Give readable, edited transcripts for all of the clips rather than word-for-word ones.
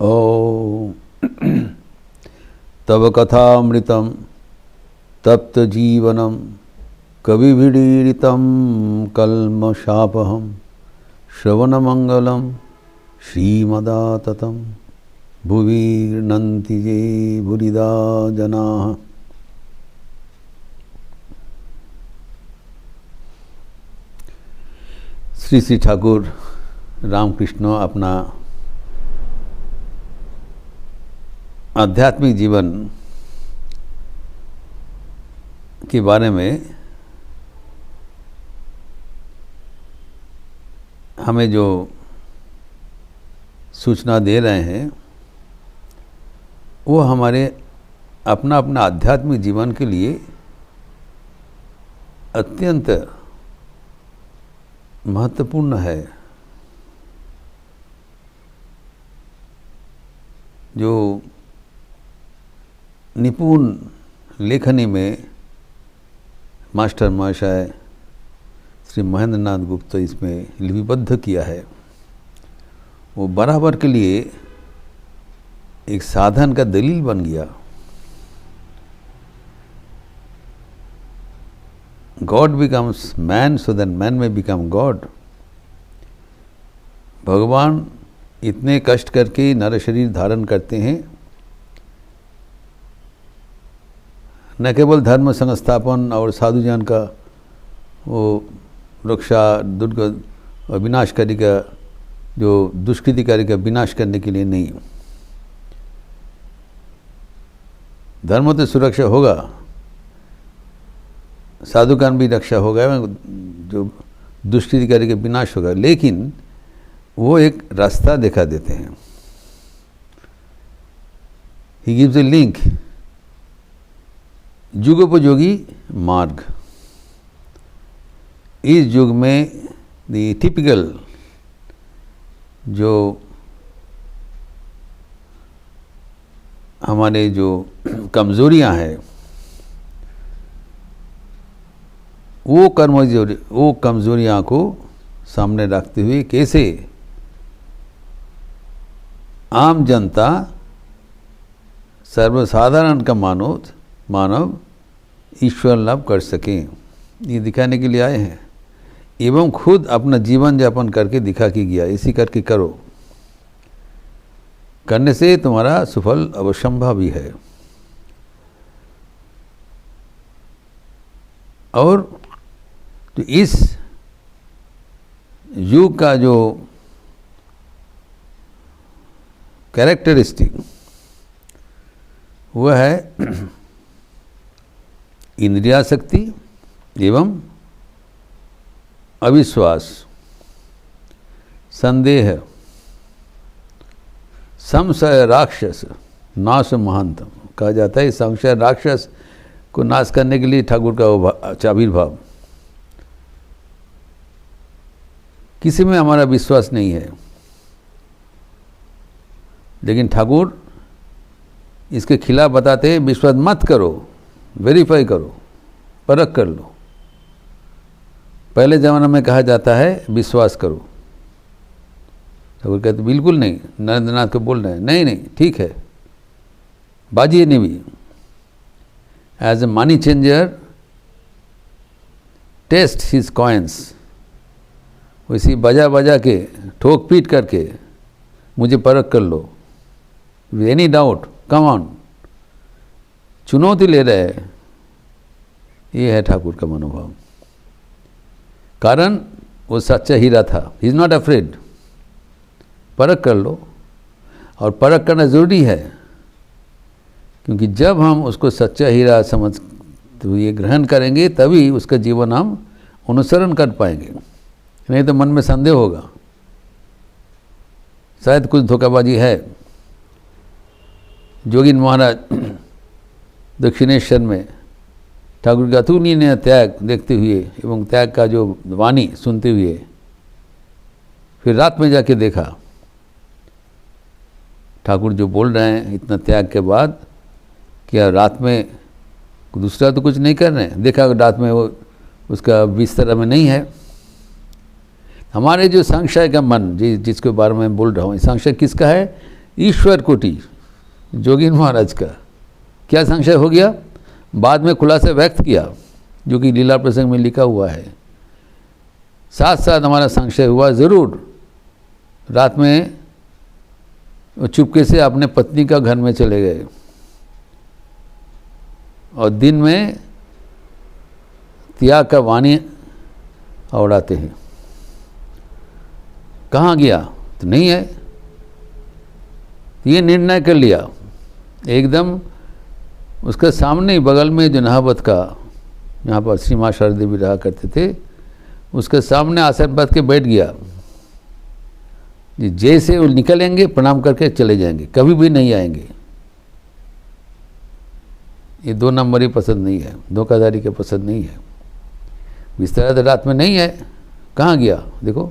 ॐ तव कथामृतं तप्तजीवनं कविभिरीडितं कल्मषापहं श्रवणमङ्गलं श्रीमदाततं भुवि गृह्णन्ति ये भूरिदा जनाः। श्री श्री ठाकुर रामकृष्ण अपना आध्यात्मिक जीवन के बारे में हमें जो सूचना दे रहे हैं वो हमारे अपना आध्यात्मिक जीवन के लिए अत्यंत महत्वपूर्ण है। जो निपुण लेखनी में मास्टर महाशय श्री महेंद्र नाथ गुप्ता इसमें लिपिबद्ध किया है, वो बराबर के लिए एक साधन का दलील बन गया। God becomes man so that man may become God। भगवान इतने कष्ट करके नर शरीर धारण करते हैं, न केवल धर्म संस्थापन और साधुजन का वो रक्षा दुर्ग और विनाशकारी का जो दुष्कृतिकारी का विनाश करने के लिए नहीं। धर्म तो सुरक्षा होगा, साधु का भी रक्षा होगा, जो दुष्कृतिकारी का विनाश होगा, लेकिन वो एक रास्ता दिखा देते हैं। ही गिव्स ए लिंक, युगोपयोगी मार्ग। इस युग में द टिपिकल जो हमारे जो कमज़ोरियां हैं वो कमज़ोरियां को सामने रखते हुए कैसे आम जनता सर्वसाधारण का मानव ईश्वर लाभ कर सकें, ये दिखाने के लिए आए हैं। एवं खुद अपना जीवन यापन करके दिखा के गया, इसी करके करो, करने से तुम्हारा सुफल अवश्यंभव भी है। और तो इस युग का जो कैरेक्टरिस्टिक वह है इंद्रियासक्ति एवं अविश्वास, संदेह, संशय राक्षस नाश महानतम कहा जाता है। संशय राक्षस को नाश करने के लिए ठाकुर का आविर्भाव। किसी में हमारा विश्वास नहीं है, लेकिन ठाकुर इसके खिलाफ बताते हैं विश्वास मत करो, वेरीफाई करो, परख कर लो। पहले ज़माना में कहा जाता है विश्वास करो, ठाकुर कहते बिल्कुल नहीं। नरेंद्र नाथ को बोल रहे हैं नहीं ठीक है, बाजिए नहीं भी। As a money changer test his coins, वैसी बजा के ठोक पीट करके मुझे परख कर लो। With any doubt come on, चुनौती ले रहे हैं। ये है ठाकुर का मनोभाव। कारण वो सच्चा हीरा था। He is not afraid. परख कर लो, और परख करना ज़रूरी है, क्योंकि जब हम उसको सच्चा हीरा समझ तो ये ग्रहण करेंगे तभी उसका जीवन हम अनुसरण कर पाएंगे, नहीं तो मन में संदेह होगा, शायद कुछ धोखाबाजी है। जोगिन महाराज दक्षिणेश्वर में ठाकुर का अतुलनीय त्याग देखते हुए एवं त्याग का जो वाणी सुनते हुए फिर रात में जाके देखा ठाकुर जो बोल रहे हैं इतना त्याग के बाद, क्या रात में दूसरा तो कुछ नहीं कर रहे हैं। देखा रात में वो उसका बिस्तर में नहीं है। हमारे जो संशय का मन जिसके बारे में बोल रहा हूँ, संशय किसका है ईश्वर कोटि जोगीन महाराज का क्या संशय हो गया, बाद में खुलासा व्यक्त किया, जो कि लीला प्रसंग में लिखा हुआ है। साथ साथ हमारा संशय हुआ ज़रूर। रात में चुपके से अपने पत्नी का घर में चले गए और दिन में त्याग का वाणी उड़ाते हैं। कहाँ गया तो नहीं है। ये निर्णय कर लिया एकदम उसके सामने ही, बगल में जो नहावत का, यहाँ पर श्री माँ शारदा देवी रहा करते थे, उसके सामने आसन बांध के बैठ गया। जैसे वो निकलेंगे प्रणाम करके चले जाएंगे, कभी भी नहीं आएंगे। ये 2 नंबरी पसंद नहीं है, धोखाधड़ी के पसंद नहीं है। बिस्तर तो रात में नहीं है, कहाँ गया देखो।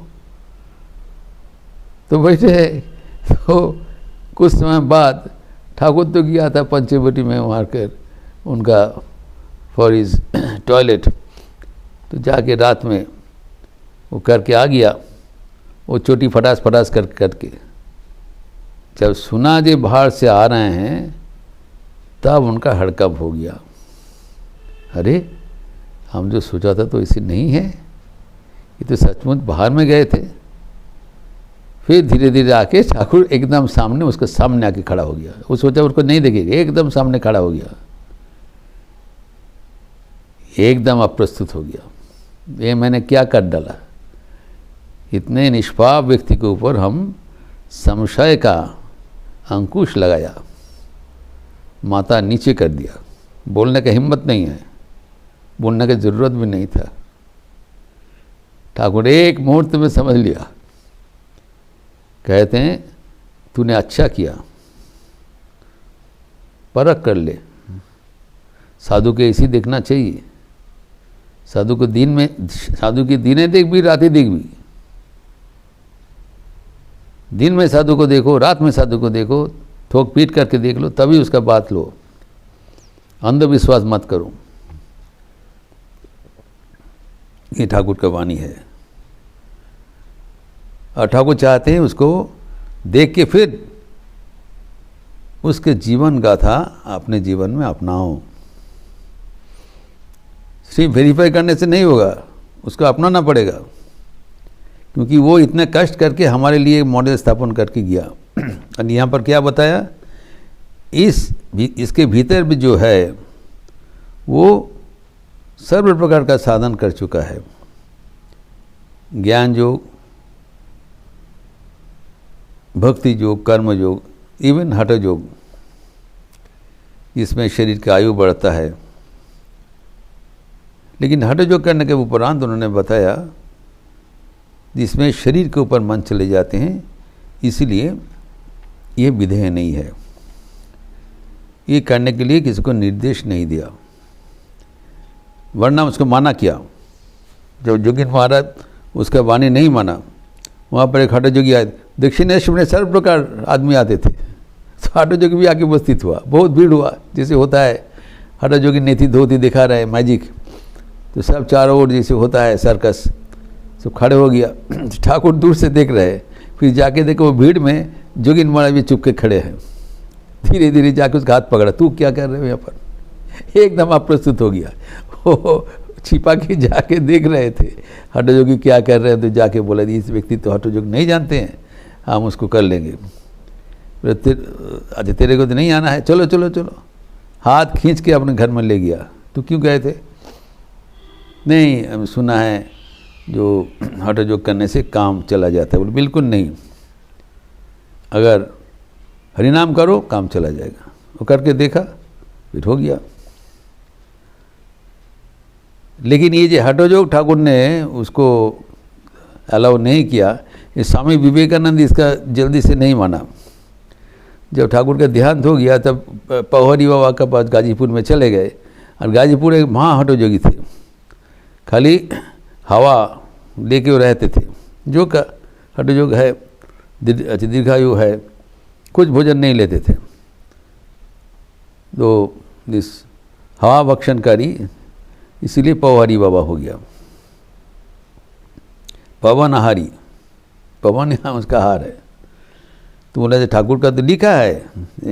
तो बैठे तो कुछ समय बाद ठाकुर तो गया था पंचवटी में वहाँ कर उनका फॉर इज टॉयलेट, तो जाके रात में वो करके आ गया। वो चोटी फटास फटास करके जब सुना जे बाहर से आ रहे हैं तब उनका हड़कंप हो गया। अरे हम जो सोचा था तो ऐसे नहीं है, ये तो सचमुच बाहर में गए थे। फिर धीरे धीरे आके ठाकुर एकदम सामने, उसके सामने आके खड़ा हो गया। वो सोचा उसको नहीं देखेगा, एकदम सामने खड़ा हो गया, एकदम अप्रस्तुत हो गया। ये मैंने क्या कर डाला। इतने निष्पाप व्यक्ति के ऊपर हम संशय का अंकुश लगाया, माथा नीचे कर दिया। बोलने का हिम्मत नहीं है, बोलने की ज़रूरत भी नहीं था। ठाकुर एक मुहूर्त में समझ लिया। कहते हैं तूने अच्छा किया, परख कर ले। साधु के इसी देखना चाहिए। साधु को दिन में, साधु की दिने देख भी रातें देख भी। दिन में साधु को देखो, रात में साधु को देखो, ठोक पीट करके देख लो, तभी उसका बात लो। अंधविश्वास मत करो। ये ठाकुर का वाणी है। और ठाकुर चाहते हैं उसको देख के फिर उसके जीवन गाथा अपने जीवन में अपनाओ। सिर्फ वेरीफाई करने से नहीं होगा, उसको अपनाना पड़ेगा, क्योंकि वो इतने कष्ट करके हमारे लिए मॉडल स्थापन करके गया। और यहाँ पर क्या बताया, इसके भीतर भी जो है वो सर्व प्रकार का साधन कर चुका है। ज्ञान योग, भक्ति योग, कर्म योग, इवन हठ योग, इसमें शरीर की आयु बढ़ता है। लेकिन हठ योग करने के उपरांत उन्होंने बताया जिसमें शरीर के ऊपर मन चले जाते हैं, इसलिए ये विधेय नहीं है। ये करने के लिए किसी को निर्देश नहीं दिया, वरना उसको माना किया। जब जोगिन महाराज उसका वाणी नहीं माना, वहाँ पर एक हठ जोगी आए, दक्षिणेश्वर में सर्व प्रकार आदमी आते थे, तो हठ जोगी भी आके उपस्थित हुआ। बहुत भीड़ हुआ, जैसे होता है हठ जोगी नेति धोती दिखा रहा है मैजिक, तो सब चारों ओर जैसे होता है सर्कस, सब खड़े हो गया। ठाकुर दूर से देख रहे, फिर जाके देखो वो भीड़ में जोगिन महाराज भी चुप के खड़े हैं। धीरे धीरे जाके उसका हाथ पकड़ा, तू क्या कर रहे हो यहाँ पर। एकदम अप्रस्तुत हो गया। वो छिपा के जाके देख रहे थे हठ जोगी क्या कर रहे हैं, तो जाके बोला इस व्यक्ति तो हठ जोग नहीं जानते हैं, हम उसको कर लेंगे। अच्छा तेरे को तो नहीं आना है, चलो चलो चलो। हाथ खींच के अपने घर में ले गया। तो क्यों गए थे? नहीं, हम सुना है जो हठ योग करने से काम चला जाता है। बोले बिल्कुल नहीं, अगर हरिनाम करो काम चला जाएगा। वो करके देखा, फिर हो गया। लेकिन ये जो हठ योग ठाकुर ने उसको अलाउ नहीं किया, ये स्वामी विवेकानंद इसका जल्दी से नहीं माना। जब ठाकुर का देहांत हो गया तब पौहरी बाबा के पास गाजीपुर में चले गए, और गाजीपुर एक महा हठ जोगी थे, खाली हवा लेके वो रहते थे। जो का हठ योग है, दीर्घायु है, कुछ भोजन नहीं लेते थे। तो इस हवा भक्षणकारी, इसीलिए पौहारी बाबा हो गया। पवन आहारी, पवन यहाँ उसका हार है। तो बोला ठाकुर का तो लिखा है।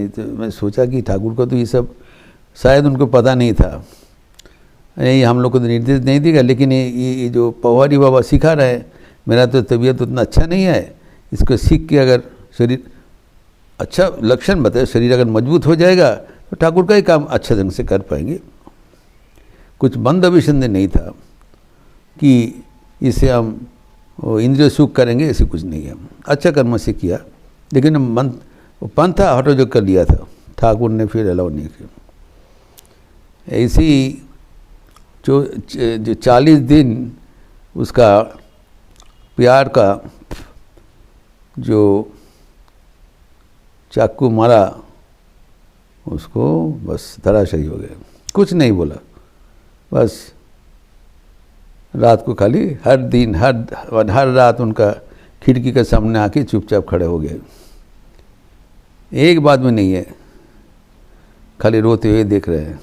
तो मैं सोचा कि ठाकुर को तो ये सब शायद उनको पता नहीं था, ये हम लोग को तो निर्देश नहीं देगा, लेकिन ये जो पवारी बाबा सिखा रहे हैं, मेरा तो तबीयत उतना अच्छा नहीं है, इसको सीख के अगर शरीर अच्छा लक्षण बताए, शरीर अगर मजबूत हो जाएगा तो ठाकुर का ही काम अच्छा ढंग से कर पाएंगे। कुछ बंद अभिसंधि नहीं था कि इससे हम इंद्रिय सुख करेंगे, ऐसे कुछ नहीं है। अच्छा कर्म से किया, लेकिन पंथा हटो जो कर लिया था, ठाकुर ने फिर अलाउ नहीं किया। ऐसी जो 40 दिन उसका प्यार का जो चाकू मारा, उसको बस धराशायी हो गया, कुछ नहीं बोला। बस रात को खाली हर दिन हर रात उनका खिड़की के सामने आके चुपचाप खड़े हो गए। एक बात में नहीं है, खाली रोते हुए देख रहे हैं।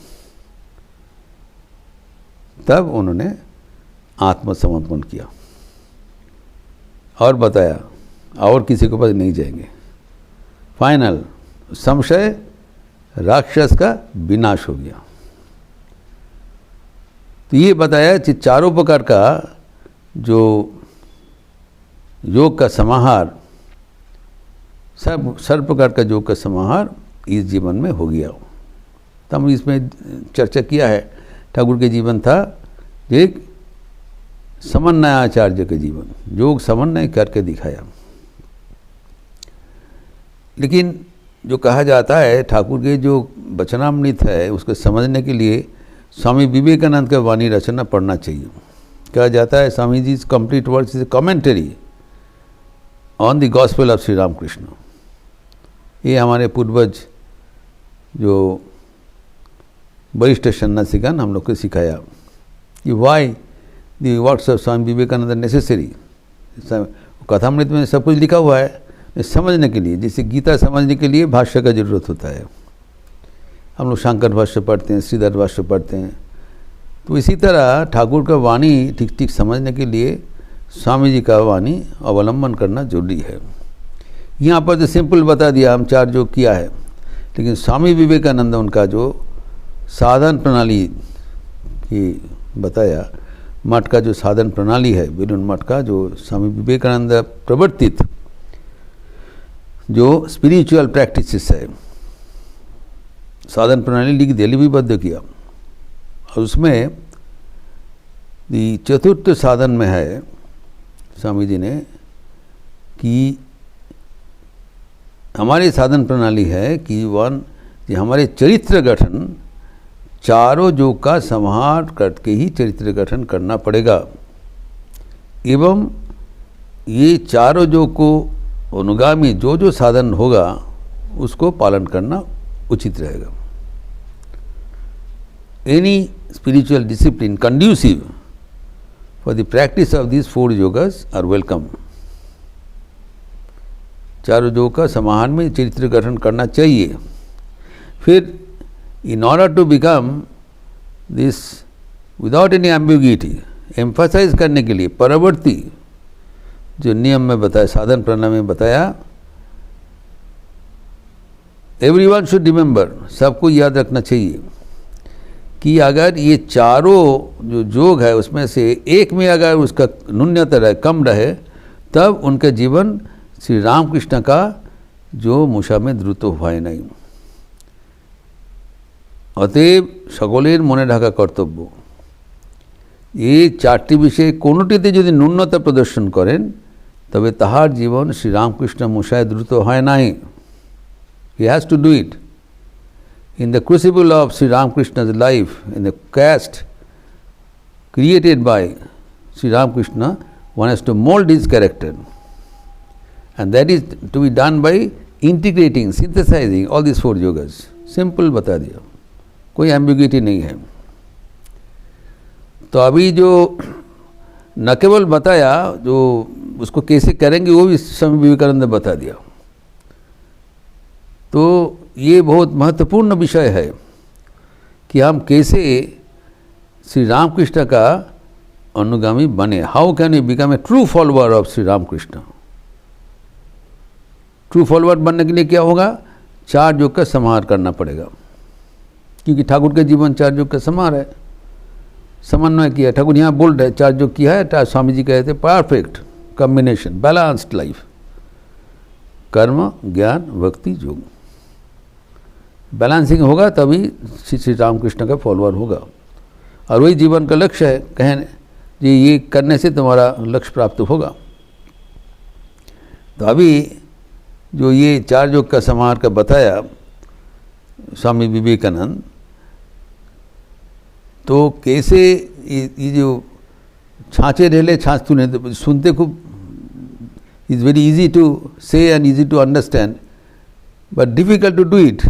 तब उन्होंने आत्मसमर्पण किया और बताया और किसी के पास नहीं जाएंगे। फाइनल संशय राक्षस का विनाश हो गया। तो ये बताया कि चारों प्रकार का जो योग का समाहार, सब प्रकार का योग का समाहार इस जीवन में हो गया। तो हम इसमें चर्चा किया है, ठाकुर के जीवन था एक समन्वय आचार्य के जीवन, योग समन्वय करके दिखाया। लेकिन जो कहा जाता है ठाकुर के जो वचनामृत है, उसको समझने के लिए स्वामी विवेकानंद का वाणी रचना पढ़ना चाहिए। कहा जाता है Swami ji complete words is a commentary on the gospel of Shri Ramakrishna. ये हमारे पूर्वज जो वरिष्ठ सन्यासीगण हम लोग को सिखाया कि why the words of Swami Vivekananda necessary. Kathamrita में सब कुछ लिखा हुआ है समझने के लिए, जैसे गीता समझने के लिए भाष्य का जरूरत होता है। हम लोग शंकर भाष्य पढ़ते हैं, श्रीधर भाष्य पढ़ते हैं, तो इसी तरह ठाकुर का वाणी ठीक ठीक समझने के लिए स्वामी जी का वाणी अवलंबन करना जरूरी है। यहाँ पर तो सिंपल बता दिया हम चार जो किया है, लेकिन स्वामी विवेकानंद उनका जो साधन प्रणाली की बताया, मठ का जो साधन प्रणाली है, बेलूर मठ का जो स्वामी विवेकानंद प्रवर्तित जो स्पिरिचुअल प्रैक्टिसेस है, साधन प्रणाली लिख दिया, लिपिबद्ध किया। और उसमें चतुर्थ साधन में है स्वामी जी ने कि हमारी साधन प्रणाली है कि हमारे चरित्र गठन चारों योग का समाहार करके ही चरित्र गठन करना पड़ेगा, एवं ये चारों योग को अनुगामी जो जो साधन होगा उसको पालन करना उचित रहेगा। Any spiritual discipline conducive for the practice of these 4 yogas are welcome. चारों योग का समाहार में चरित्र गठन करना चाहिए। फिर in order to become this without any ambiguity, emphasise करने के लिए परवर्ती जो नियम में बताया, साधन प्रणाली में बताया, एवरीवन शुड रिमेंबर, सबको याद रखना चाहिए कि अगर ये चारों जो योग है उसमें से एक में अगर उसका न्यूनतम रहे, कम रहे, तब उनका जीवन श्री रामकृष्ण का जो मूषा में द्रुत हुआ नहीं। अतएव सकलेर मने ढाका कर्तव्य, ये चारटी विषय कोनोटिते यदि न्यूनता प्रदर्शन करें तबे ताहार जीवन श्री रामकृष्ण मूषाय द्रुत है नहीं। He has to do it. In the crucible of Sri Ramakrishna's life, in the caste created by Sri Ramakrishna, one has to mold his character. And that is to be done by integrating, synthesizing all these 4 yogas. Simple बता दिया, कोई ambiguity नहीं है। तो अभी जो न केवल बताया, जो उसको कैसे करेंगे वो भी स्वामी विवेकानंद ने बता दिया। तो ये बहुत महत्वपूर्ण विषय है कि हम कैसे श्री रामकृष्ण का अनुगामी बने। How can we become a true follower of Shri Ramakrishna. True follower बनने के लिए क्या होगा? 4 योग का समाहार करना पड़ेगा, क्योंकि ठाकुर के जीवन 4 योग का समाहार है, समन्वय किया। ठाकुर यहाँ बोल रहे 4 योग किया है, स्वामी जी कहते परफेक्ट कॉम्बिनेशन, बैलेंस्ड लाइफ, कर्म ज्ञान भक्ति योग। बैलेंसिंग होगा तभी श्री रामकृष्ण का फॉलोअर होगा, और वही जीवन का लक्ष्य है। कहें जी ये करने से तुम्हारा लक्ष्य प्राप्त होगा। तो अभी जो ये 4 योग का समाहार का बताया स्वामी विवेकानंद, तो कैसे ये जो छाँचे ढेले छाछ तूने सुनते खूब, is very easy to say and easy to understand but difficult to do it.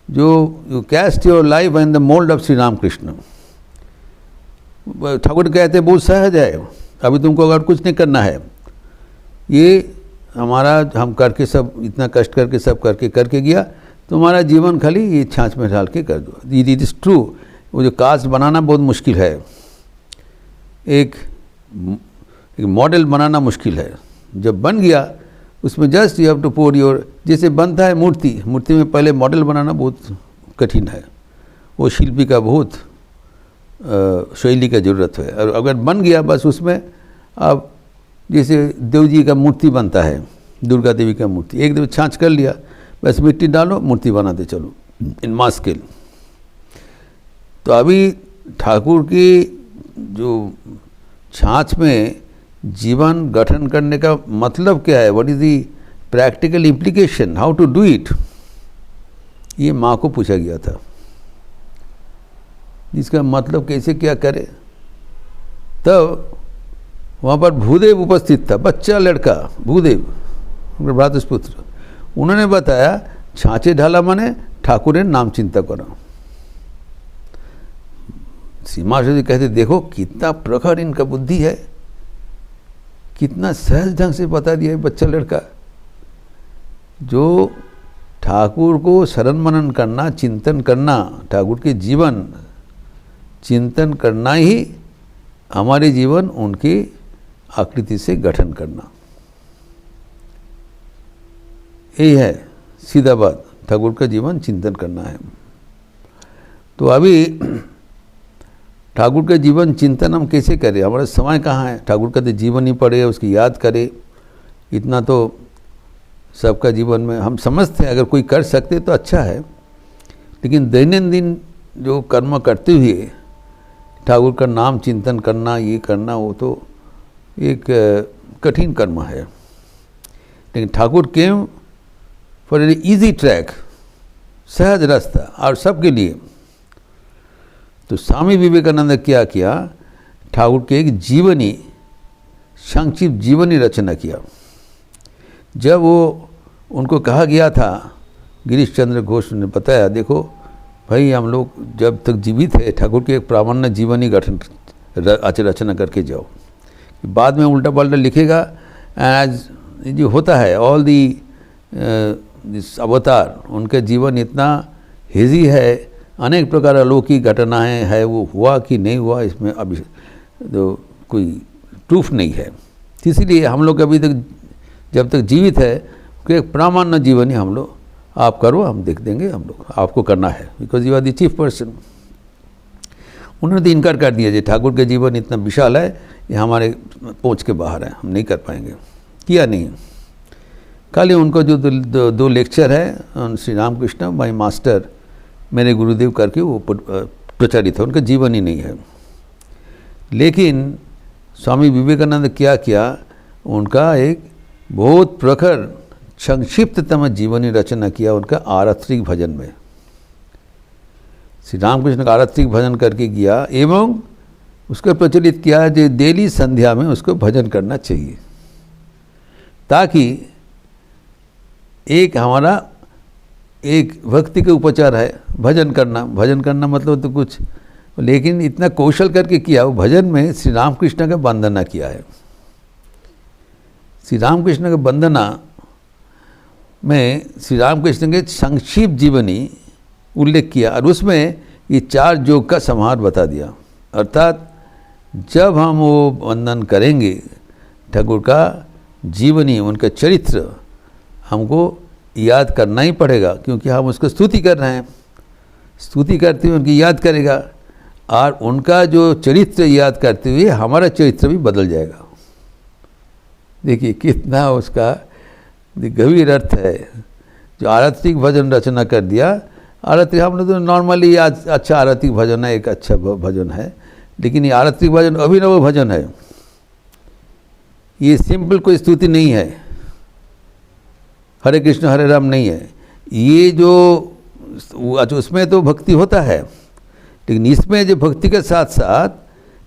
जो you cast your life in the mould of Shri Ramakrishna, Thakur कहते बहुत सहज है, अभी तुमको अगर कुछ नहीं करना है, ये हमारा हम करके सब इतना कष्ट करके सब करके गया, तुम्हारा जीवन खाली ये छाछ में डाल के कर दो। It is true. वो जो कास्ट बनाना बहुत मुश्किल है, एक मॉडल बनाना मुश्किल है। जब बन गया उसमें just you have to pour your, जैसे बनता है मूर्ति, मूर्ति में पहले मॉडल बनाना बहुत कठिन है, वो शिल्पी का बहुत शैली का ज़रूरत है। और अगर बन गया बस उसमें, अब जैसे देव जी का मूर्ति बनता है, दुर्गा देवी का मूर्ति, एक दफ़ा छाँच कर लिया, बस मिट्टी डालो मूर्ति बनाते चलो इन मास स्केल। तो अभी ठाकुर की जो छाछ में जीवन गठन करने का मतलब क्या है, what is the practical implication, how to do it, ये माँ को पूछा गया था। इसका मतलब कैसे क्या करे, तब वहाँ पर भूदेव उपस्थित था, बच्चा लड़का भूदेव भ्रातुष्पुत्र, उन्होंने बताया छाँचे ढाला माने ठाकुर ने नाम चिंता करा। सीमा जी कहते देखो कितना प्रखर इनका बुद्धि है, कितना सहज ढंग से बता दिया है बच्चा लड़का। जो ठाकुर को शरण मनन करना, चिंतन करना, ठाकुर के जीवन चिंतन करना ही हमारे जीवन उनकी आकृति से गठन करना, यही है सीधा बात। ठाकुर का जीवन चिंतन करना है। तो अभी ठाकुर का जीवन चिंतन हम कैसे करें, हमारा समय कहाँ है? ठाकुर का तो जीवन ही पढ़े, उसकी याद करे, इतना तो सबका जीवन में हम समझते हैं। अगर कोई कर सकते तो अच्छा है, लेकिन दैनंदिन जो कर्म करते हुए ठाकुर का नाम चिंतन करना, ये करना, वो तो एक कठिन कर्म है। लेकिन Thakur came for a easy track, सहज रास्ता और सबके लिए। तो स्वामी विवेकानंद ने क्या किया, ठाकुर के एक जीवनी, संक्षिप्त जीवनी रचना किया। जब वो उनको कहा गया था, गिरीश चंद्र घोष ने बताया, देखो भाई हम लोग जब तक जीवित है ठाकुर के एक प्रामाण्य जीवनी गठन रचना करके जाओ, बाद में उल्टा पल्टा लिखेगा। एज जो होता है ऑल दी अवतार, उनका जीवन इतना हेजी है, अनेक प्रकार अलौकिक घटनाएं है, वो हुआ कि नहीं हुआ इसमें अभी तो कोई प्रूफ नहीं है। इसीलिए हम लोग अभी तक जब तक जीवित है कि एक प्रामाण्य जीवन ही हम लोग आप करो, हम देख देंगे, हम लोग आपको करना है, because you are the chief person. उन्होंने तो इनकार कर दिया, जी ठाकुर के जीवन इतना विशाल है, ये हमारे पहुँच के बाहर है, हम नहीं कर पाएंगे। किया नहीं, खाली उनको जो दो लेक्चर है श्री रामकृष्ण माई मास्टर, मेरे गुरुदेव करके वो प्रचारित है, उनका जीवन ही नहीं है। लेकिन स्वामी विवेकानंद क्या किया, उनका एक बहुत प्रखर संक्षिप्ततम जीवनी रचना किया उनका आरत्रिक भजन में। श्री रामकृष्ण का आरत्रिक भजन करके किया, एवं उसको प्रचलित किया जो डेली संध्या में उसको भजन करना चाहिए, ताकि एक हमारा एक भक्ति के उपचार है भजन करना। भजन करना मतलब तो कुछ, लेकिन इतना कौशल करके किया, वो भजन में श्री रामकृष्ण का वंदना किया है। श्री रामकृष्ण का वंदना में श्री रामकृष्ण के संक्षिप्त जीवनी उल्लेख किया, और उसमें ये 4 योग का समाहार बता दिया। अर्थात जब हम वो वंदन करेंगे ठाकुर का जीवनी, उनका चरित्र हमको याद करना ही पड़ेगा, क्योंकि हम उसको स्तुति कर रहे हैं। स्तुति करते हुए उनकी याद करेगा, और उनका जो चरित्र याद करते हुए हमारा चरित्र भी बदल जाएगा। देखिए कितना उसका गंभीर अर्थ है। जो आरतिक भजन रचना कर दिया, आरती हमने तो नॉर्मली आज अच्छा आरतिक भजन है, एक अच्छा भजन है, लेकिन ये आरतिक भजन अभिनव भजन है। ये सिंपल कोई स्तुति नहीं है, हरे कृष्ण हरे राम नहीं है। ये जो उसमें तो भक्ति होता है, लेकिन इसमें जो भक्ति के साथ साथ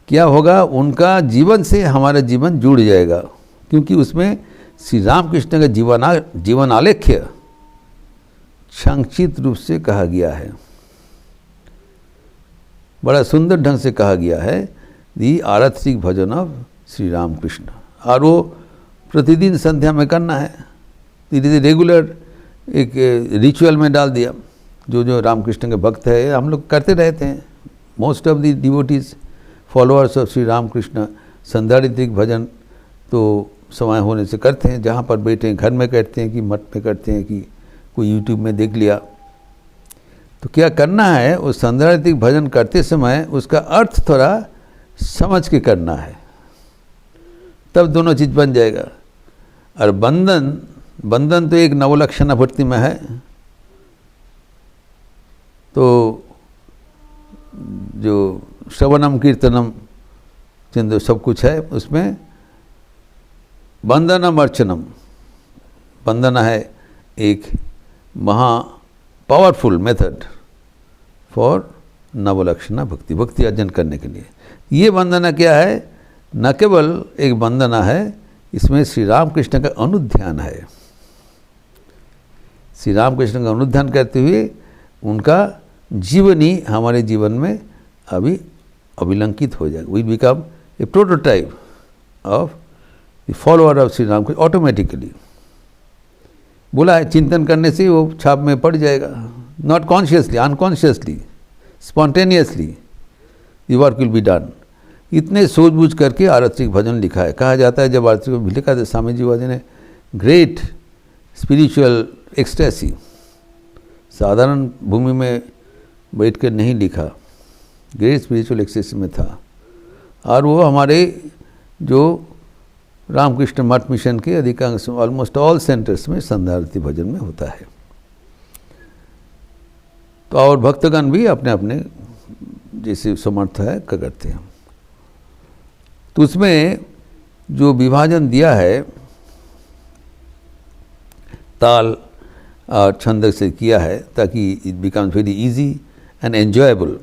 क्या होगा, उनका जीवन से हमारा जीवन जुड़ जाएगा, क्योंकि उसमें श्री रामकृष्ण का जीवन आलेख्य संक्षिप्त रूप से कहा गया है, बड़ा सुंदर ढंग से कहा गया है, दी आरतिक भजन ऑफ श्री रामकृष्ण। और वो प्रतिदिन संध्या में करना है, धीरे धीरे रेगुलर एक रिचुअल में डाल दिया। जो जो रामकृष्ण के भक्त है हम लोग करते रहते हैं। Most of the devotees followers of Shri Ramakrishna संध्यारितिक भजन तो समय होने से करते हैं, जहाँ पर बैठे हैं, घर में करते हैं कि मठ में करते हैं कि कोई यूट्यूब में देख लिया। तो क्या करना है, उस संध्यारितिक भजन करते समय उसका अर्थ थोड़ा समझ के करना है, तब दोनों चीज़ बन जाएगा। और बंधन तो एक नवलक्षणा भक्ति में है, तो जो श्रवणम कीर्तनम चिंतो सब कुछ है, उसमें बंधनम अर्चनम, बंधना है एक महा पावरफुल मेथड फॉर नवलक्षणा भक्ति अर्जन करने के लिए। ये वंदना क्या है, न केवल एक वंदना है, इसमें श्री रामकृष्ण का अनुध्यान है। श्री रामकृष्ण का अनुध्यान करते हुए उनका जीवन ही हमारे जीवन में अभी अभिलंकित हो जाएगा। We become a prototype of the follower of Shri Ramakrishna automatically. बोला है चिंतन करने से वो छाप में पड़ जाएगा, not consciously, unconsciously, spontaneously the work will be done. इतने सूझबूझ करके आरतिक भजन लिखा है। कहा जाता है जब आरतिक भजन लिखा था स्वामी जी महाराज ने, ग्रेट स्पिरिचुअल एक्सटेसी, साधारण भूमि में बैठ कर नहीं लिखा, ग्रेट स्पिरिचुअल एक्सटेसी में था। और वो हमारे जो रामकृष्ण मठ मिशन के अधिकांश ऑलमोस्ट ऑल सेंटर्स में संध्यारती भजन में होता है। तो और भक्तगण भी अपने अपने जैसे समर्थ है करते हैं। तो उसमें जो विभाजन दिया है ताल और छंद से किया है, ताकि it becomes very easy and enjoyable.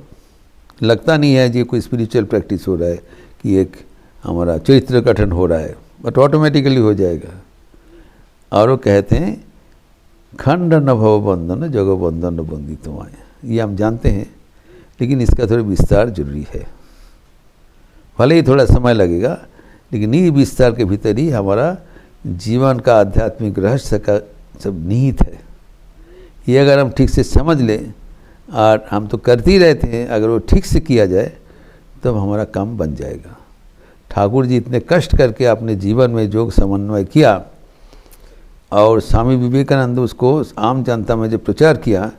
लगता नहीं है ये कोई स्पिरिचुअल प्रैक्टिस हो रहा है कि एक हमारा चरित्र गठन हो रहा है, बट ऑटोमेटिकली हो जाएगा। और वो कहते हैं खंड न भव बंधन जगो बंधन बंदी तुम आए। ये हम जानते हैं, लेकिन इसका थोड़ा विस्तार जरूरी है। भले ही थोड़ा समय लगेगा, लेकिन ये विस्तार के भीतर ही हमारा जीवन का आध्यात्मिक रहस्य का सब निहित है। ये अगर हम ठीक से समझ लें, और हम तो करते ही रहते हैं, अगर वो ठीक से किया जाए तब हमारा काम बन जाएगा। ठाकुर जी इतने कष्ट करके अपने जीवन में योग समन्वय किया, और स्वामी विवेकानंद उसको आम जनता में जो प्रचार किया,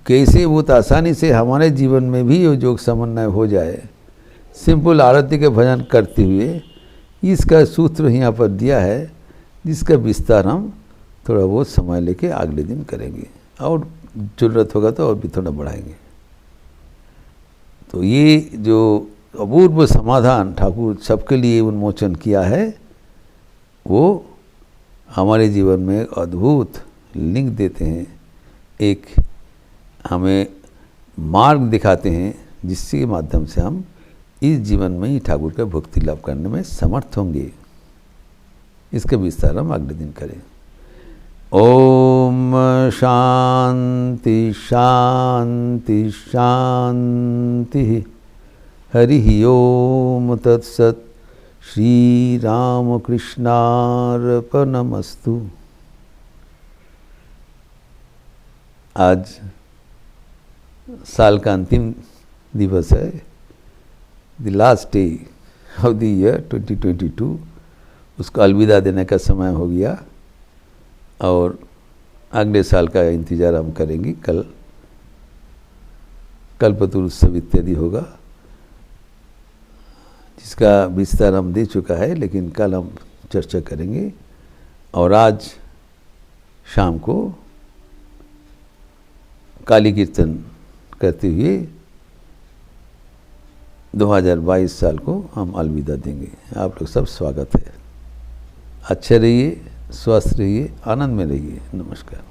कैसे वो तो आसानी से हमारे जीवन में भी ये योग समन्वय हो जाए, सिंपल आरती के भजन करते हुए। इसका सूत्र यहाँ पर दिया है, जिसका विस्तार हम थोड़ा बहुत समय लेके अगले दिन करेंगे, और ज़रूरत होगा तो और भी थोड़ा बढ़ाएंगे। तो ये जो अपूर्व समाधान ठाकुर सबके लिए उन्मोचन किया है, वो हमारे जीवन में अद्भुत लिंक देते हैं, एक हमें मार्ग दिखाते हैं, जिसके माध्यम से हम इस जीवन में ही ठाकुर का भक्ति लाभ करने में समर्थ होंगे। इसका विस्तार हम अगले दिन करें। ओम शांति शांति शांति। हरि ओम तत्सत। श्री राम कृष्णार्पणमस्तु। आज साल का अंतिम दिवस है, the last day of the year 2022। उसको अलविदा देने का समय हो गया, और अगले साल का इंतज़ार हम करेंगे। कल कल्पतरु उत्सव इत्यादि होगा, जिसका विस्तार हम दे चुका है, लेकिन कल हम चर्चा करेंगे। और आज शाम को काली कीर्तन करते हुए 2022 साल को हम अलविदा देंगे। आप लोग सब स्वागत है। अच्छे रहिए, स्वस्थ रहिए, आनंद में रहिए। नमस्कार।